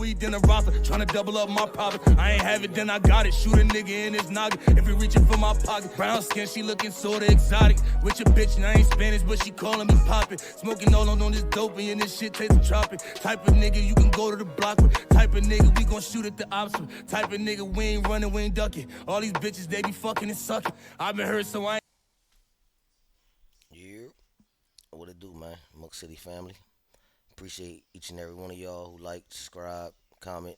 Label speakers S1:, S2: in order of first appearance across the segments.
S1: weed, then a roster, tryna double up my profit. I ain't have it, then I got it. Shoot a nigga in his noggin. If he reaching for my pocket, brown skin, she looking sorta exotic. With your bitch, and I ain't Spanish, but she calling me poppin'. Smoking all on this dope, and this shit tastes tropic. Type of nigga you can go to the block with. Type of nigga we gon' shoot at the ops with. Type of nigga we ain't running, we ain't ducking. All these bitches, they be fucking and sucking. I been hurt, so I ain't.
S2: Yeah, what it do, man? Muck City family. Appreciate each and every one of y'all who like, subscribe, comment,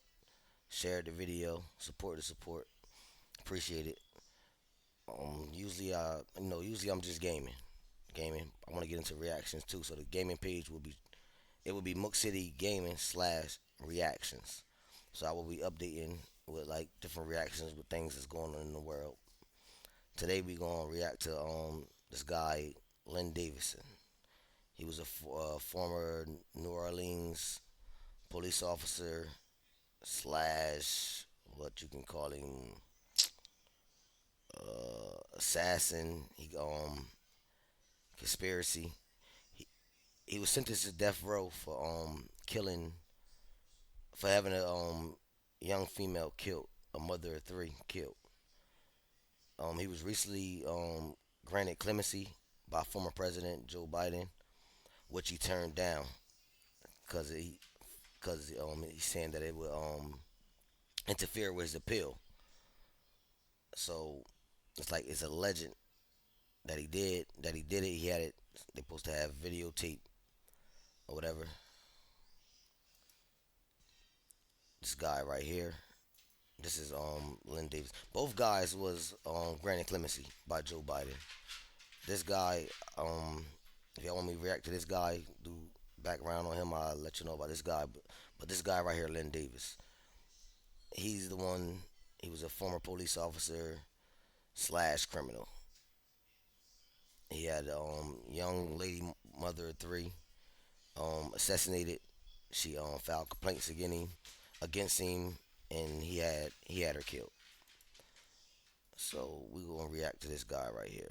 S2: share the video, support the support. Appreciate it. Usually I'm just gaming. I want to get into reactions too. So the gaming page will be Muck City Gaming / reactions. So I will be updating with like different reactions with things that's going on in the world. Today we gonna react to this guy Len Davis. He was a former New Orleans police officer / what you can call him assassin. Conspiracy. He was sentenced to death row for killing for having a young female killed, a mother of three killed. He was recently granted clemency by former President Joe Biden, which he turned down because he's saying that it would interfere with his appeal. So it's a legend that he did it. He had it. They're supposed to have videotape or whatever. This guy right here. This is Len Davis. Both guys was granted clemency by Joe Biden. This guy, if y'all want me to react to this guy, do background on him, I'll let you know about this guy. But this guy right here, Len Davis, he's the one. He was a former police officer / criminal. He had a young lady, mother of three, assassinated. She filed complaints against him, and he had her killed. So we gonna react to this guy right here.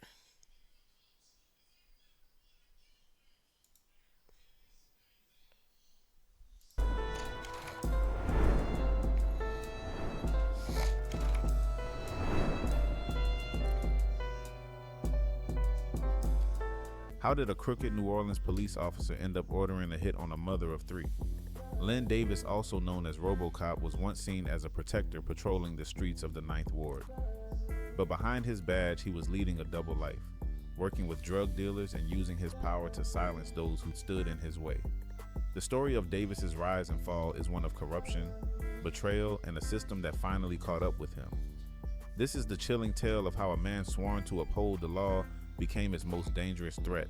S3: How did a crooked New Orleans police officer end up ordering a hit on a mother of three? Len Davis, also known as RoboCop, was once seen as a protector patrolling the streets of the Ninth Ward. But behind his badge, he was leading a double life, working with drug dealers and using his power to silence those who stood in his way. The story of Davis's rise and fall is one of corruption, betrayal, and a system that finally caught up with him. This is the chilling tale of how a man sworn to uphold the law became his most dangerous threat.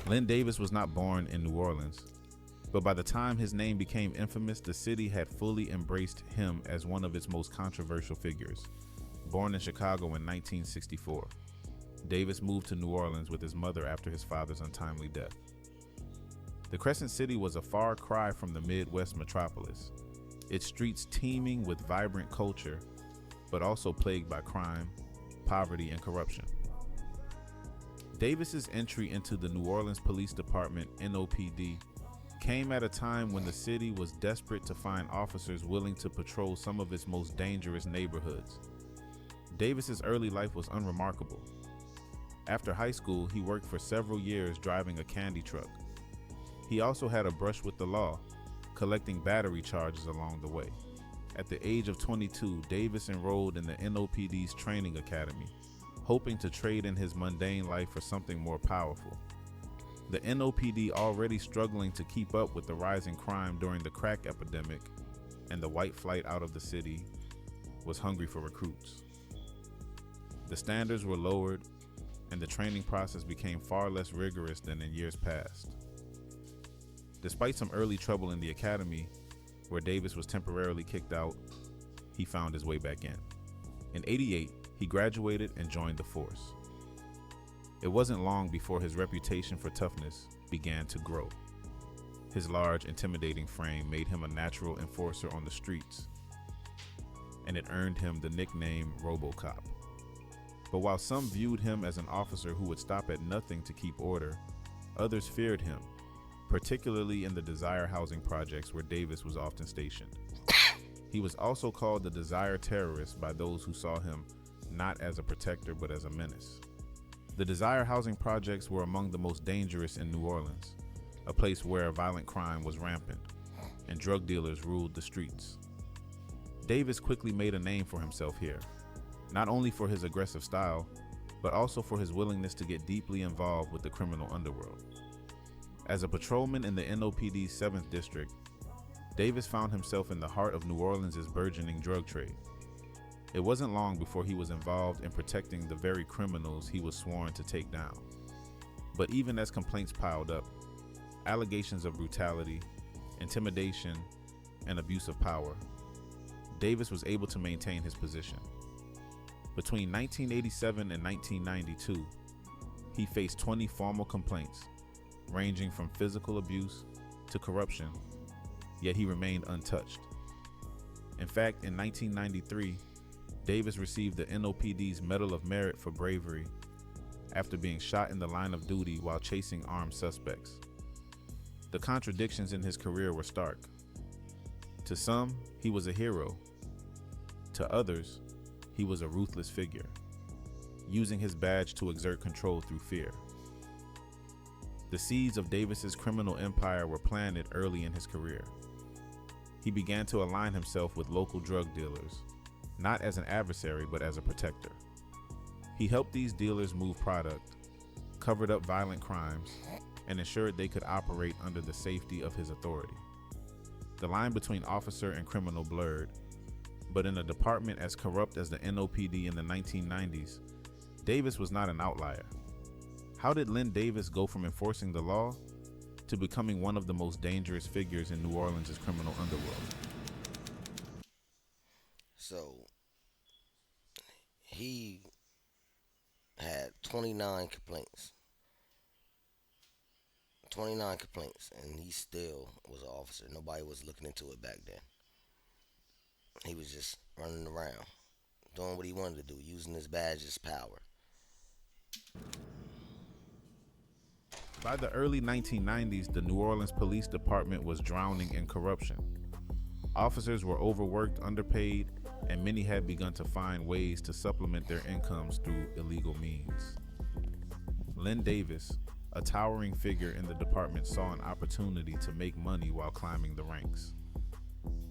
S3: Len Davis was not born in New Orleans, but by the time his name became infamous, the city had fully embraced him as one of its most controversial figures. Born in Chicago in 1964, Davis moved to New Orleans with his mother after his father's untimely death. The Crescent City was a far cry from the Midwest metropolis, its streets teeming with vibrant culture, but also plagued by crime, poverty, and corruption. Davis's entry into the New Orleans Police Department, NOPD, came at a time when the city was desperate to find officers willing to patrol some of its most dangerous neighborhoods. Davis's early life was unremarkable. After high school, he worked for several years driving a candy truck. He also had a brush with the law, collecting battery charges along the way. At the age of 22, Davis enrolled in the NOPD's training academy, hoping to trade in his mundane life for something more powerful. The NOPD, already struggling to keep up with the rising crime during the crack epidemic and the white flight out of the city, was hungry for recruits. The standards were lowered, and the training process became far less rigorous than in years past. Despite some early trouble in the academy, where Davis was temporarily kicked out, he found his way back in. In '88, he graduated and joined the force. It wasn't long before his reputation for toughness began to grow. His large, intimidating frame made him a natural enforcer on the streets, and it earned him the nickname RoboCop. But while some viewed him as an officer who would stop at nothing to keep order, others feared him, particularly in the Desire housing projects where Davis was often stationed. He was also called the Desire Terrorist by those who saw him not as a protector but as a menace. The Desire housing projects were among the most dangerous in New Orleans, a place where violent crime was rampant and drug dealers ruled the streets. Davis quickly made a name for himself here, not only for his aggressive style, but also for his willingness to get deeply involved with the criminal underworld. As a patrolman in the NOPD's 7th District, Davis found himself in the heart of New Orleans' burgeoning drug trade. It wasn't long before he was involved in protecting the very criminals he was sworn to take down. But even as complaints piled up, allegations of brutality, intimidation, and abuse of power, Davis was able to maintain his position. Between 1987 and 1992, he faced 20 formal complaints, ranging from physical abuse to corruption, yet he remained untouched. In fact, in 1993, Davis received the NOPD's Medal of Merit for bravery after being shot in the line of duty while chasing armed suspects. The contradictions in his career were stark. To some, he was a hero. To others, he was a ruthless figure, using his badge to exert control through fear. The seeds of Davis's criminal empire were planted early in his career. He began to align himself with local drug dealers, not as an adversary but as a protector. He helped these dealers move product, covered up violent crimes, and ensured they could operate under the safety of his authority. The line between officer and criminal blurred, but in a department as corrupt as the NOPD in the 1990s, Davis was not an outlier. How did Len Davis go from enforcing the law to becoming one of the most dangerous figures in New Orleans' criminal underworld?
S2: So, he had 29 complaints. 29 complaints, and he still was an officer. Nobody was looking into it back then. He was just running around, doing what he wanted to do, using his badge as power.
S3: By the early 1990s, the New Orleans Police Department was drowning in corruption. Officers were overworked, underpaid, and many had begun to find ways to supplement their incomes through illegal means. Len Davis, a towering figure in the department, saw an opportunity to make money while climbing the ranks.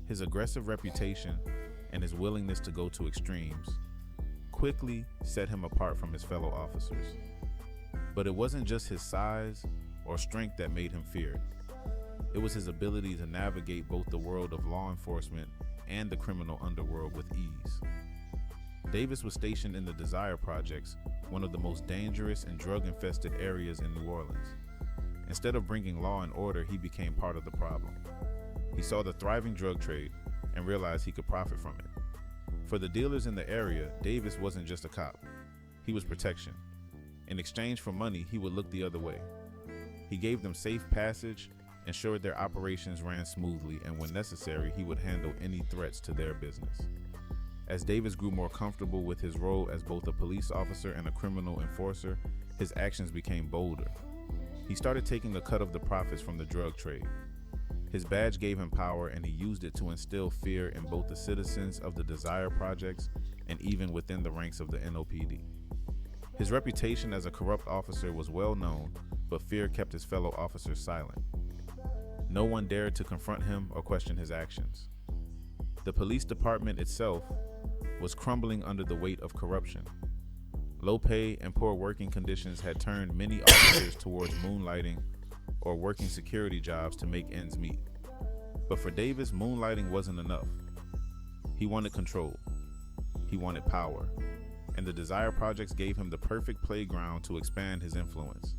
S3: His aggressive reputation and his willingness to go to extremes quickly set him apart from his fellow officers. But it wasn't just his size or strength that made him feared. It was his ability to navigate both the world of law enforcement and the criminal underworld with ease. Davis was stationed in the Desire Projects, one of the most dangerous and drug-infested areas in New Orleans. Instead of bringing law and order, he became part of the problem. He saw the thriving drug trade and realized he could profit from it. For the dealers in the area, Davis wasn't just a cop. He was protection. In exchange for money, he would look the other way. He gave them safe passage, ensured their operations ran smoothly, and when necessary, he would handle any threats to their business. As Davis grew more comfortable with his role as both a police officer and a criminal enforcer, his actions became bolder. He started taking a cut of the profits from the drug trade. His badge gave him power, and he used it to instill fear in both the citizens of the Desire Projects and even within the ranks of the NOPD. His reputation as a corrupt officer was well known, but fear kept his fellow officers silent. No one dared to confront him or question his actions. The police department itself was crumbling under the weight of corruption. Low pay and poor working conditions had turned many officers towards moonlighting or working security jobs to make ends meet. But for Davis, moonlighting wasn't enough. He wanted control. He wanted power. and the Desire Projects gave him the perfect playground to expand his influence.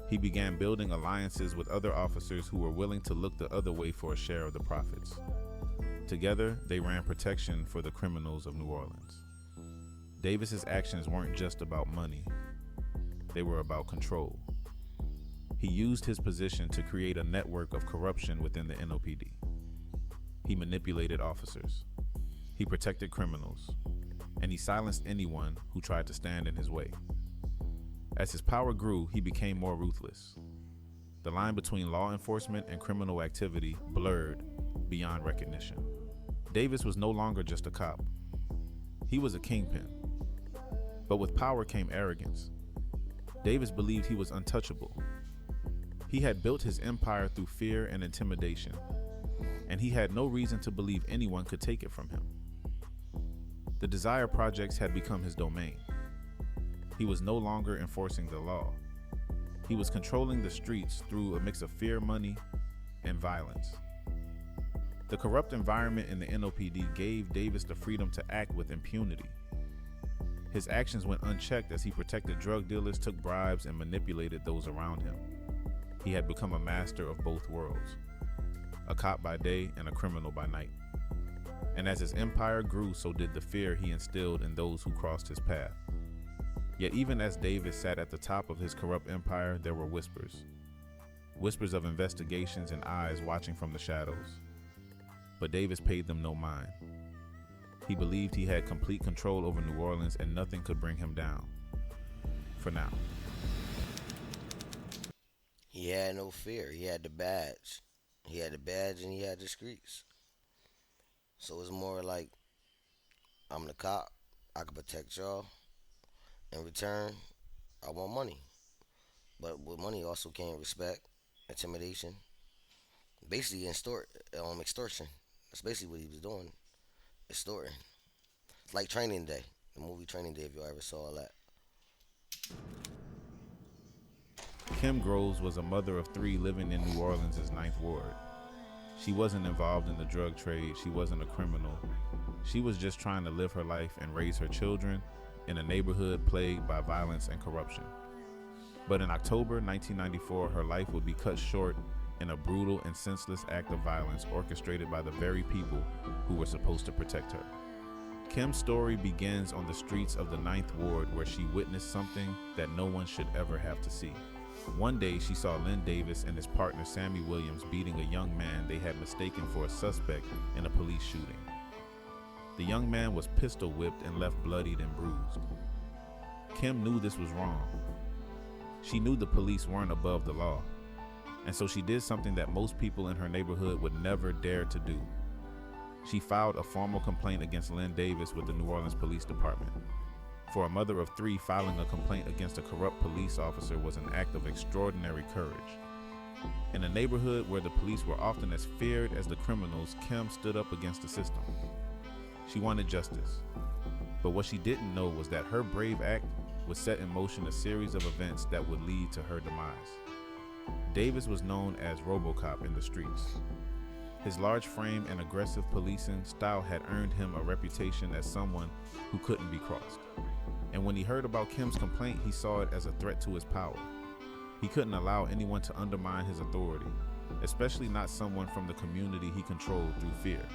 S3: He began building alliances with other officers who were willing to look the other way for a share of the profits. Together, they ran protection for the criminals of New Orleans. Davis's actions weren't just about money. They were about control. He used his position to create a network of corruption within the NOPD. He manipulated officers. He protected criminals. And he silenced anyone who tried to stand in his way. As his power grew, he became more ruthless. The line between law enforcement and criminal activity blurred beyond recognition. Davis was no longer just a cop. He was a kingpin. But with power came arrogance. Davis believed he was untouchable. He had built his empire through fear and intimidation, and he had no reason to believe anyone could take it from him. The Desire Projects had become his domain. He was no longer enforcing the law. He was controlling the streets through a mix of fear, money, and violence. The corrupt environment in the NOPD gave Davis the freedom to act with impunity. His actions went unchecked as he protected drug dealers, took bribes, and manipulated those around him. He had become a master of both worlds, a cop by day and a criminal by night. And as his empire grew, so did the fear he instilled in those who crossed his path. Yet even as Davis sat at the top of his corrupt empire, there were whispers. Whispers of investigations and eyes watching from the shadows. But Davis paid them no mind. He believed he had complete control over New Orleans and nothing could bring him down. For now.
S2: He had no fear. He had the badge. He had the badge and he had the streets. So it's more like, I'm the cop. I can protect y'all. In return, I want money. But with money also came respect, intimidation, basically extortion. That's basically what he was doing, extorting. It's like Training Day, the movie Training Day, if you ever saw that.
S3: Kim Groves was a mother of 3 living in New Orleans' 9th Ward. She wasn't involved in the drug trade. She wasn't a criminal. She was just trying to live her life and raise her children in a neighborhood plagued by violence and corruption. But in October 1994, her life would be cut short in a brutal and senseless act of violence orchestrated by the very people who were supposed to protect her. Kim's story begins on the streets of the 9th Ward, where she witnessed something that no one should ever have to see. One day, she saw Len Davis and his partner Sammy Williams beating a young man they had mistaken for a suspect in a police shooting. The young man was pistol whipped and left bloodied and bruised. Kim knew this was wrong. She knew the police weren't above the law, and so she did something that most people in her neighborhood would never dare to do. She filed a formal complaint against Len Davis with the New Orleans Police Department. For a mother of 3, filing a complaint against a corrupt police officer was an act of extraordinary courage. In a neighborhood where the police were often as feared as the criminals, Kim stood up against the system. She wanted justice. But what she didn't know was that her brave act would set in motion a series of events that would lead to her demise. Davis was known as RoboCop in the streets. His large frame and aggressive policing style had earned him a reputation as someone who couldn't be crossed. And when he heard about Kim's complaint, he saw it as a threat to his power. He couldn't allow anyone to undermine his authority, especially not someone from the community he controlled through fear.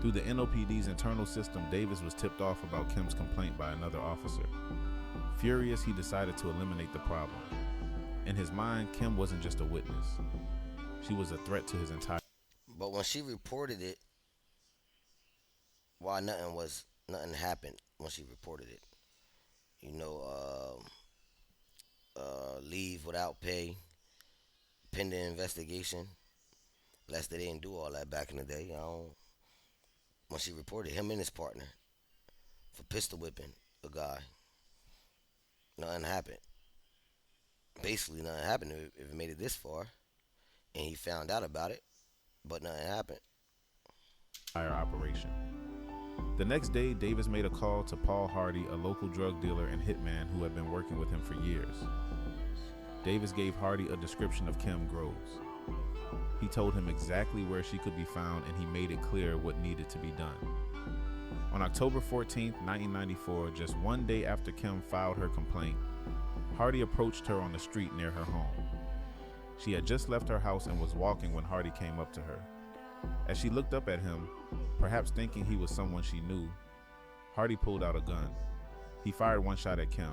S3: Through the NOPD's internal system, Davis was tipped off about Kim's complaint by another officer. Furious, he decided to eliminate the problem. In his mind, Kim wasn't just a witness. She was a threat to his entire...
S2: But when she reported it, why nothing happened when she reported it. Leave without pay, pending investigation. Lest they didn't do all that back in the day. When she reported him and his partner for pistol whipping a guy, nothing happened. Basically, nothing happened if it made it this far, and he found out about it, but nothing happened.
S3: Operation. The next day, Davis made a call to Paul Hardy, a local drug dealer and hitman who had been working with him for years. Davis gave Hardy a description of Kim Groves. He told him exactly where she could be found, and he made it clear what needed to be done. On October 14, 1994, just one day after Kim filed her complaint, Hardy approached her on the street near her home. She had just left her house and was walking when Hardy came up to her. As she looked up at him, perhaps thinking he was someone she knew, Hardy pulled out a gun. He fired one shot at Kim.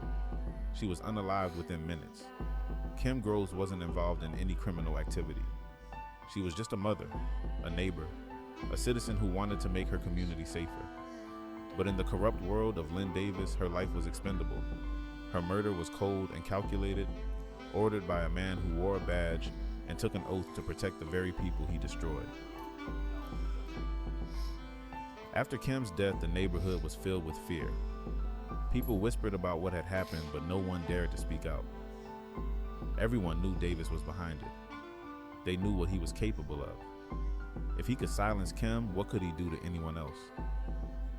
S3: She was unalived within minutes. Kim Groves wasn't involved in any criminal activity. She was just a mother, a neighbor, a citizen who wanted to make her community safer. But in the corrupt world of Len Davis, her life was expendable. Her murder was cold and calculated, ordered by a man who wore a badge and took an oath to protect the very people he destroyed. After Kim's death, the neighborhood was filled with fear. People whispered about what had happened, but no one dared to speak out. Everyone knew Davis was behind it. They knew what he was capable of. If he could silence Kim, what could he do to anyone else?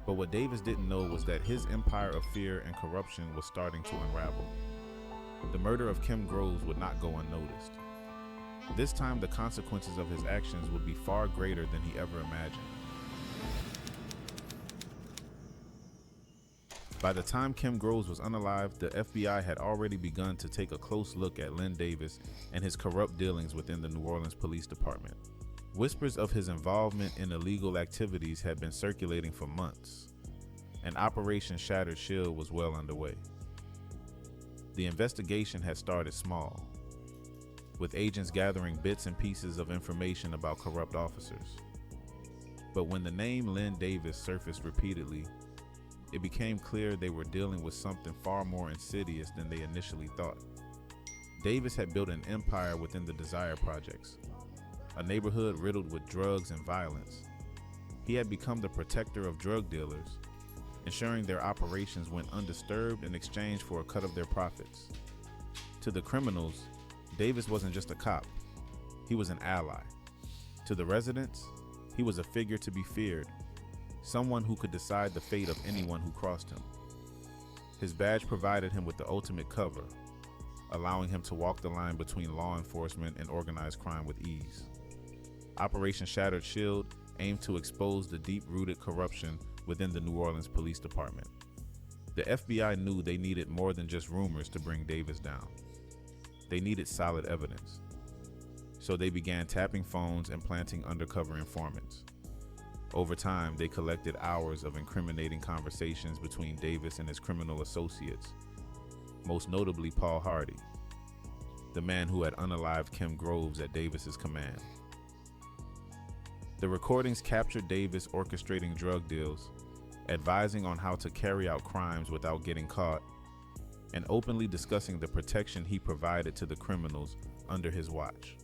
S3: But what Davis didn't know was that his empire of fear and corruption was starting to unravel. The murder of Kim Groves would not go unnoticed. This time, the consequences of his actions would be far greater than he ever imagined. By the time Kim Groves was unalived, the FBI had already begun to take a close look at Len Davis and his corrupt dealings within the New Orleans Police Department. Whispers of his involvement in illegal activities had been circulating for months, and Operation Shattered Shield was well underway. The investigation had started small, with agents gathering bits and pieces of information about corrupt officers. But when the name Len Davis surfaced repeatedly, it became clear they were dealing with something far more insidious than they initially thought. Davis had built an empire within the Desire Projects, a neighborhood riddled with drugs and violence. He had become the protector of drug dealers, ensuring their operations went undisturbed in exchange for a cut of their profits. To the criminals, Davis wasn't just a cop, he was an ally. To the residents, he was a figure to be feared, someone who could decide the fate of anyone who crossed him. His badge provided him with the ultimate cover, allowing him to walk the line between law enforcement and organized crime with ease. Operation Shattered Shield aimed to expose the deep-rooted corruption within the New Orleans Police Department. The FBI knew they needed more than just rumors to bring Davis down. They needed solid evidence. So they began tapping phones and planting undercover informants. Over time, they collected hours of incriminating conversations between Davis and his criminal associates, most notably Paul Hardy, the man who had unalived Kim Groves at Davis's command. The recordings captured Davis orchestrating drug deals, advising on how to carry out crimes without getting caught, and openly discussing the protection he provided to the criminals under his watch.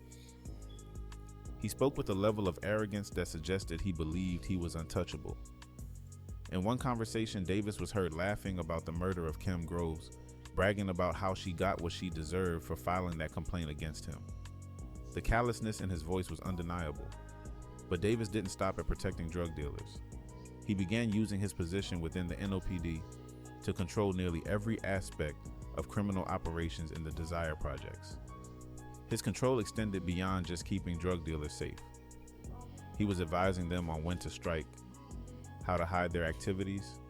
S3: He spoke with a level of arrogance that suggested he believed he was untouchable. In one conversation, Davis was heard laughing about the murder of Kim Groves, bragging about how she got what she deserved for filing that complaint against him. The callousness in his voice was undeniable. But Davis didn't stop at protecting drug dealers. He began using his position within the NOPD to control nearly every aspect of criminal operations in the Desire Projects. His control extended beyond just keeping drug dealers safe. He was advising them on when to strike, how to hide their activities,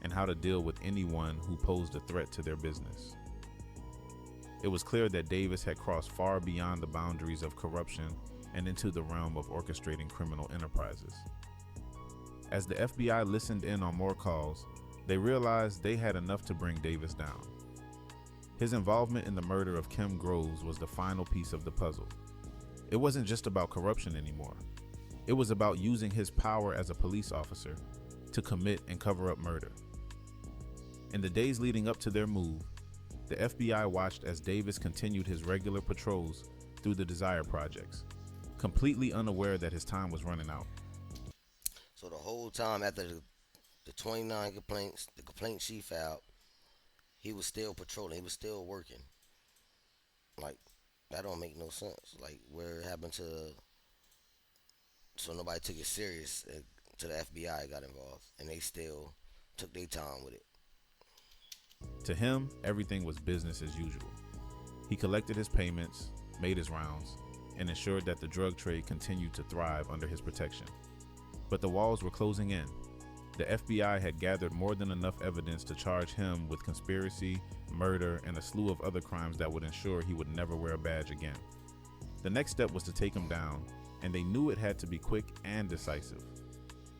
S3: and how to deal with anyone who posed a threat to their business. It was clear that Davis had crossed far beyond the boundaries of corruption and into the realm of orchestrating criminal enterprises. As the FBI listened in on more calls, they realized they had enough to bring Davis down. His involvement in the murder of Kim Groves was the final piece of the puzzle. It wasn't just about corruption anymore. It was about using his power as a police officer to commit and cover up murder. In the days leading up to their move, the FBI watched as Davis continued his regular patrols through the Desire Projects, completely unaware that his time was running out.
S2: So the whole time after the 29 complaints, the complaint she filed, he was still patrolling. He was still working. Like, that don't make no sense. Like, where it happened to... So nobody took it serious until the FBI got involved. And they still took their time with it.
S3: To him, everything was business as usual. He collected his payments, made his rounds, and ensured that the drug trade continued to thrive under his protection. But the walls were closing in. The FBI had gathered more than enough evidence to charge him with conspiracy, murder, and a slew of other crimes that would ensure he would never wear a badge again. The next step was to take him down, and they knew it had to be quick and decisive.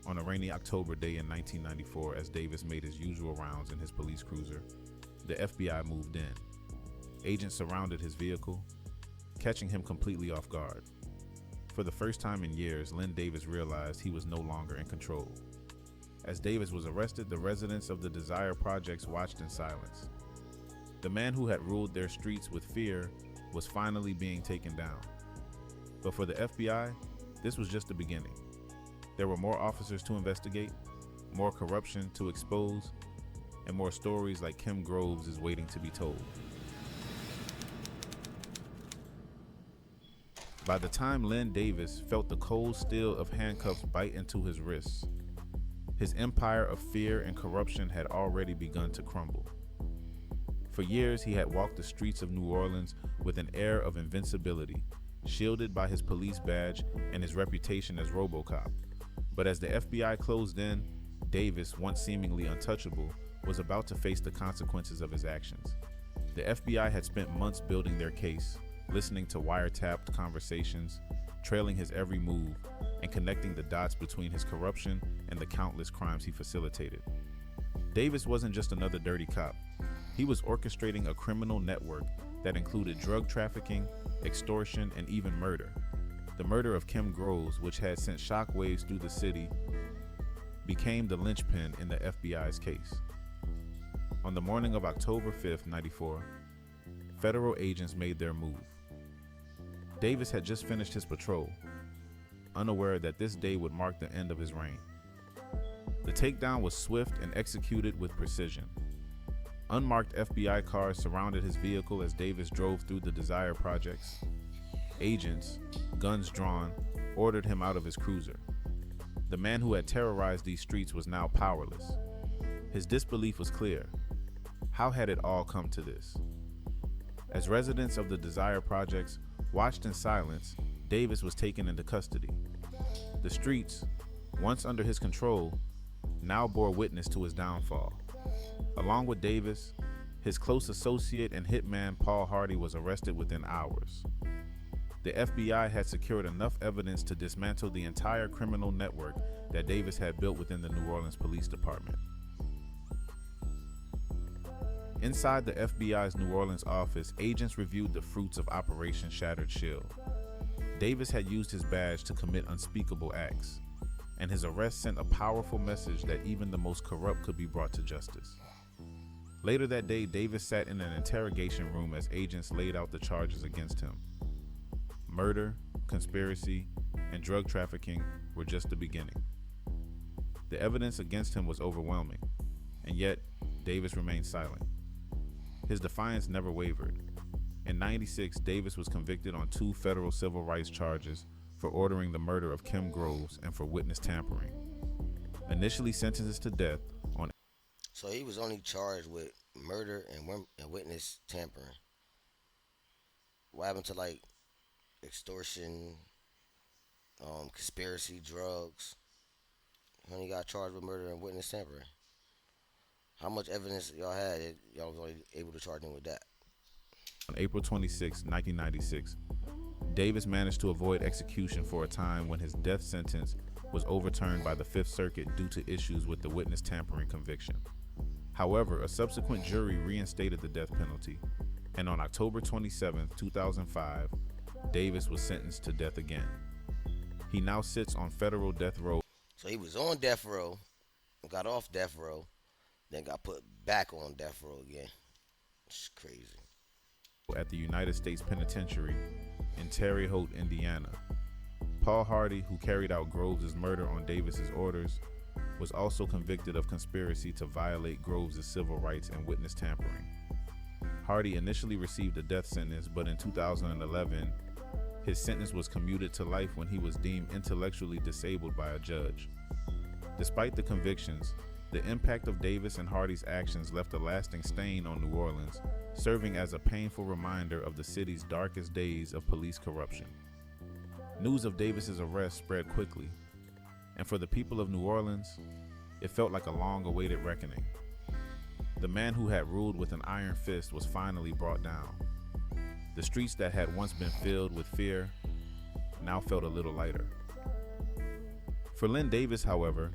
S3: On a rainy October day in 1994, as Davis made his usual rounds in his police cruiser, the FBI moved in. Agents surrounded his vehicle, catching him completely off guard. For the first time in years, Len Davis realized he was no longer in control. As Davis was arrested, the residents of the Desire Projects watched in silence. The man who had ruled their streets with fear was finally being taken down. But for the FBI, this was just the beginning. There were more officers to investigate, more corruption to expose, and more stories like Kim Groves is waiting to be told. By the time Len Davis felt the cold steel of handcuffs bite into his wrists, his empire of fear and corruption had already begun to crumble. For years, he had walked the streets of New Orleans with an air of invincibility, shielded by his police badge and his reputation as RoboCop. But as the FBI closed in, Davis, once seemingly untouchable, was about to face the consequences of his actions. The FBI had spent months building their case, listening to wiretapped conversations, trailing his every move, and connecting the dots between his corruption and the countless crimes he facilitated. Davis wasn't just another dirty cop. He was orchestrating a criminal network that included drug trafficking, extortion, and even murder. The murder of Kim Groves, which had sent shockwaves through the city, became the linchpin in the FBI's case. On the morning of October 5th, 94, federal agents made their move. Davis had just finished his patrol, unaware that this day would mark the end of his reign. The takedown was swift and executed with precision. Unmarked FBI cars surrounded his vehicle as Davis drove through the Desire Projects. Agents, guns drawn, ordered him out of his cruiser. The man who had terrorized these streets was now powerless. His disbelief was clear. How had it all come to this? As residents of the Desire Projects watched in silence, Davis was taken into custody. The streets, once under his control, now bore witness to his downfall. Along with Davis, his close associate and hitman Paul Hardy was arrested within hours. The FBI had secured enough evidence to dismantle the entire criminal network that Davis had built within the New Orleans Police Department. Inside the FBI's New Orleans office, agents reviewed the fruits of Operation Shattered Shield. Davis had used his badge to commit unspeakable acts, and his arrest sent a powerful message that even the most corrupt could be brought to justice. Later that day, Davis sat in an interrogation room as agents laid out the charges against him. Murder, conspiracy, and drug trafficking were just the beginning. The evidence against him was overwhelming, and yet Davis remained silent. His defiance never wavered. In '96, Davis was convicted on 2 federal civil rights charges for ordering the murder of Kim Groves and for witness tampering. Initially sentenced to death on...
S2: So he was only charged with murder and witness tampering. What happened to like extortion, conspiracy, drugs? He only got charged with murder and witness tampering. How much evidence y'all had that y'all was only able to charge him with that?
S3: On April 26, 1996, Davis managed to avoid execution for a time when his death sentence was overturned by the Fifth Circuit due to issues with the witness tampering conviction. However, a subsequent jury reinstated the death penalty, and on October 27, 2005, Davis was sentenced to death again. He now sits on federal death row.
S2: So he was on death row, got off death row, then got put back on death row again. It's crazy.
S3: At the United States Penitentiary in Terre Haute, Indiana. Paul Hardy, who carried out Groves' murder on Davis's orders, was also convicted of conspiracy to violate Groves' civil rights and witness tampering. Hardy initially received a death sentence, but in 2011, his sentence was commuted to life when he was deemed intellectually disabled by a judge. Despite the convictions, the impact of Davis and Hardy's actions left a lasting stain on New Orleans, serving as a painful reminder of the city's darkest days of police corruption. News of Davis's arrest spread quickly, and for the people of New Orleans, It felt like a long awaited reckoning. The man who had ruled with an iron fist was finally brought down. The streets that had once been filled with fear now felt a little lighter. For Len Davis, however,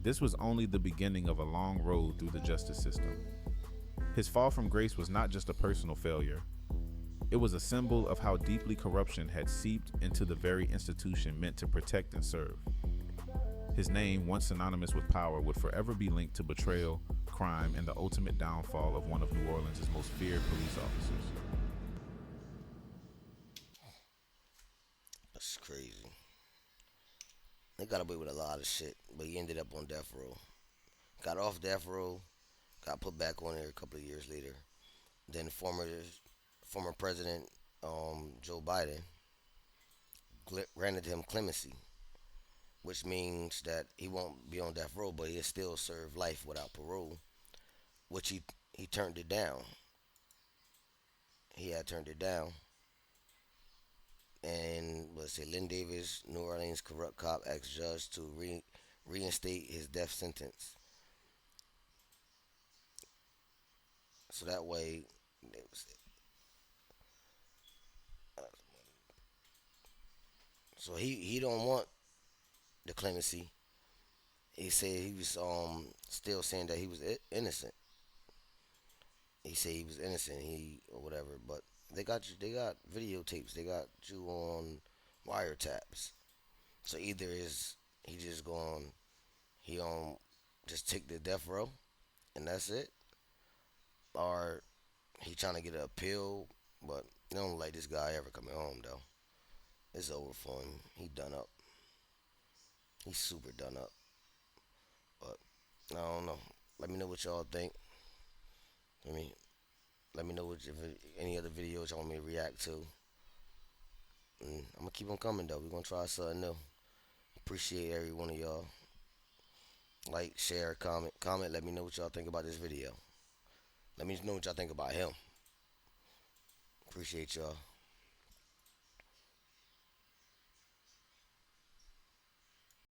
S3: this was only the beginning of a long road through the justice system. His fall from grace was not just a personal failure. It was a symbol of how deeply corruption had seeped into the very institution meant to protect and serve. His name, once synonymous with power, would forever be linked to betrayal, crime, and the ultimate downfall of one of New Orleans' most feared police officers.
S2: That's crazy. They got away with a lot of shit, but he ended up on death row. Got off death row, got put back on there a couple of years later. Then former President Joe Biden granted him clemency, which means that he won't be on death row, but he'll still serve life without parole, which he turned it down. He had turned it down, and let's say Len Davis, New Orleans corrupt cop, asked judge to reinstate his death sentence, so that way, so he don't want the clemency. He said he was still saying that he was innocent. He said he was innocent. He or whatever, but they got you. They got videotapes. They got you on wiretaps. So either is he just going he just take the death row and that's it, or he trying to get an appeal. But they don't like this guy ever coming home though. It's over for him. He done up. He's super done up. But I don't know. Let me know what y'all think. I mean, let me know if any other videos y'all want me to react to. And I'm gonna keep on coming though. We're gonna try something new. Appreciate every one of y'all. Like, share, comment. Let me know what y'all think about this video. Let me know what y'all think about him. Appreciate y'all.